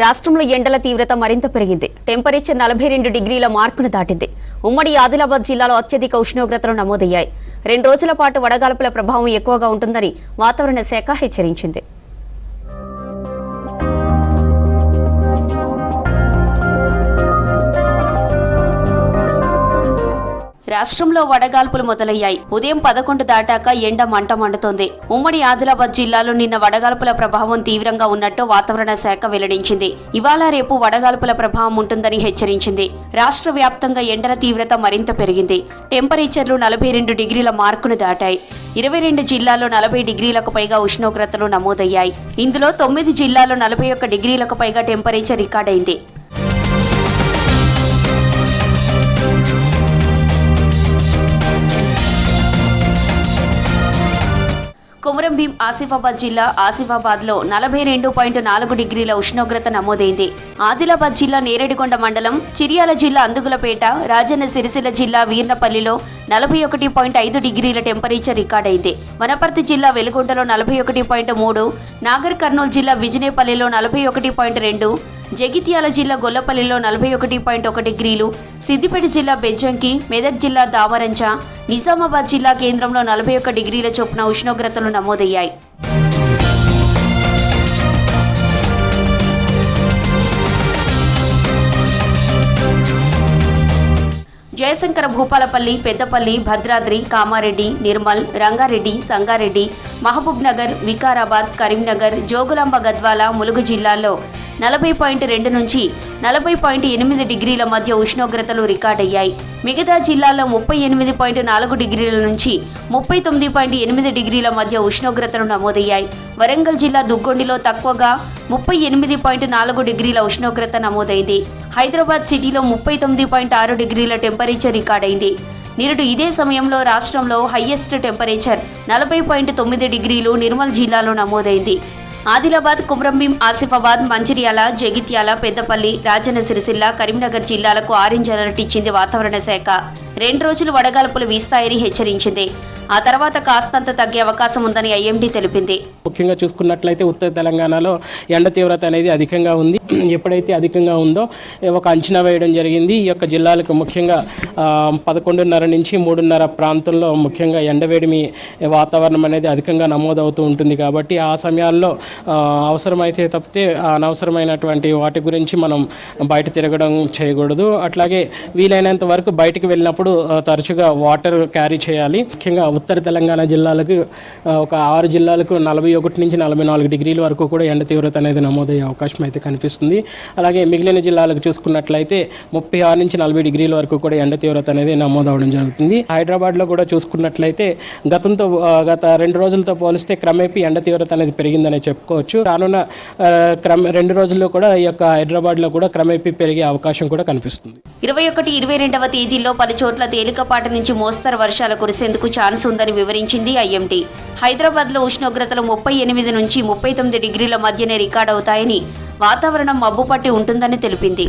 రాష్ట్రంలో ఎండల తీవ్రత మరింత పెరిగింది. టెంపరేచర్ 42 డిగ్రీల మార్కును దాటింది. ఉమ్మడి ఆదిలాబాద్ జిల్లాలో అత్యధిక ఉష్ణోగ్రతలు నమోదయ్యాయి. 2 రోజుల పాటు వడగాల్పుల ప్రభావం ఎక్కువగా ఉంటుందని వాతావరణ శాఖ హెచ్చరించింది. రాష్ట్రంలో వడగాల్పులు మొదలయ్యాయి. ఉదయం 11 దాటాక ఎండ మంట మండుతోంది. ఉమ్మడి ఆదిలాబాద్ జిల్లాలో నిన్న వడగాల్పుల ప్రభావం తీవ్రంగా ఉన్నట్టు వాతావరణ శాఖ వెల్లడించింది. ఇవాళ రేపు వడగాల్పుల ప్రభావం ఉంటుందని హెచ్చరించింది. రాష్ట్ర వ్యాప్తంగా ఎండల తీవ్రత మరింత పెరిగింది. టెంపరేచర్లు 42 డిగ్రీల మార్కును దాటాయి. 22 జిల్లాల్లో 40 డిగ్రీలకు పైగా ఉష్ణోగ్రతలు నమోదయ్యాయి. ఇందులో 9 జిల్లాల్లో 41 డిగ్రీలకు పైగా టెంపరేచర్ రికార్డైంది. కొమురంభీం ఆసిఫాబాద్ జిల్లా ఆసిఫాబాద్లో 42.4 డిగ్రీల ఉష్ణోగ్రత నమోదైంది. ఆదిలాబాద్ జిల్లా నేరేడికొండ మండలం, చిర్యాల జిల్లా అందుగులపేట, రాజన్న సిరిసిల్ల జిల్లా వీర్నపల్లిలో 41.5 డిగ్రీల టెంపరేచర్ రికార్డైంది. వనపర్తి జిల్లా వెలుగొండలో 41.3, నాగర్ కర్నూలు జిల్లా విజనేపల్లిలో 41.2, జగిత్యాల జిల్లా గొల్లపల్లిలో 41.1 డిగ్రీలు, సిద్దిపేట జిల్లా బెజ్జంకి, మెదక్ జిల్లా దామరంచ, నిజామాబాద్ జిల్లా కేంద్రంలో 41 డిగ్రీల చొప్పున ఉష్ణోగ్రతలు నమోదయ్యాయి. జయశంకర, భూపాలపల్లి, పెద్దపల్లి, భద్రాద్రి, కామారెడ్డి, నిర్మల్, రంగారెడ్డి, సంగారెడ్డి, మహబూబ్ నగర్, వికారాబాద్, కరీంనగర్, జోగులాంబ, గద్వాల, ములుగు జిల్లాల్లో 40.2 నుంచి 40.8 డిగ్రీల మధ్య ఉష్ణోగ్రతలు రికార్డయ్యాయి. మిగతా జిల్లాల్లో 38.4 డిగ్రీల నుంచి 39.8 డిగ్రీల మధ్య ఉష్ణోగ్రతలు నమోదయ్యాయి. వరంగల్ జిల్లా దుగ్గొండిలో తక్కువగా 38.4 డిగ్రీల ఉష్ణోగ్రత నమోదైంది. హైదరాబాద్ సిటీలో 39.6 డిగ్రీల టెంపరేచర్ రికార్డైంది. నిరుడు ఇదే సమయంలో రాష్ట్రంలో హైయెస్ట్ టెంపరేచర్ 40.9 డిగ్రీలు నిర్మల్ జిల్లాలో నమోదైంది. ఆదిలాబాద్, కొమురంభీం, ఆసిఫాబాద్, మంచిర్యాల, జగిత్యాల, పెద్దపల్లి, రాజన్న సిరిసిల్ల, కరీంనగర్ జిల్లాలకు ఆరెంజ్ అలర్ట్ ఇచ్చింది వాతావరణ శాఖ. 2 రోజులు వడగాల్పులు వీస్తాయని హెచ్చరించింది. ఆ తర్వాత కాస్తంత తగ్గే అవకాశం ఉందని ఐఎండీ తెలిపింది. ముఖ్యంగా చూసుకున్నట్లయితే ఉత్తర తెలంగాణలో ఎండ తీవ్రత అనేది అధికంగా ఉంది. ఎప్పుడైతే అధికంగా ఉందో ఒక అంచనా వేయడం జరిగింది. ఈ యొక్క జిల్లాలకు ముఖ్యంగా 11:30 నుంచి 3:30 ప్రాంతంలో ముఖ్యంగా ఎండవేడిమి వాతావరణం అనేది అధికంగా నమోదవుతూ ఉంటుంది. కాబట్టి ఆ సమయాల్లో అవసరమైతే తప్పితే అనవసరమైనటువంటి వాటి గురించి మనం బయట తిరగడం చేయకూడదు. అట్లాగే వీలైనంత వరకు బయటకు వెళ్ళినప్పుడు తరచుగా వాటర్ క్యారీ చేయాలి. ముఖ్యంగా ఉత్తర తెలంగాణ జిల్లాలకు ఒక 6 జిల్లాలకు 41 నుంచి 44 డిగ్రీల వరకు కూడా ఎండ తీవ్రత అనేది నమోదయ్యే అవకాశం అయితే కనిపిస్తుంది. అలాగే మిగిలిన జిల్లాలకు చూసుకున్నట్లయితే 36 నుంచి 40 డిగ్రీల వరకు కూడా ఎండ తీవ్రత అనేది నమోదవడం జరుగుతుంది. హైదరాబాద్లో కూడా చూసుకున్నట్లయితే గత 2 రోజులతో పోలిస్తే క్రమేపీ ఎండ తీవ్రత అనేది పెరిగిందనే చెప్పుకోవచ్చు. రానున్న 2 రోజుల్లో కూడా ఈ యొక్క హైదరాబాద్లో కూడా క్రమేపీ పెరిగే అవకాశం కూడా కనిపిస్తుంది. 21, 22వ తేదీల్లో పలు చోట్ల తేలికపాటి నుంచి మోస్తరు వర్షాలు కురిసేందుకు ఛాన్స్ ఉందని వివరించింది ఐఎండీ. హైదరాబాద్లో ఉష్ణోగ్రతలు 38 నుంచి 39 డిగ్రీల మధ్యనే రికార్డవుతాయని, వాతావరణం మబ్బుపట్టి ఉంటుందని తెలిపింది.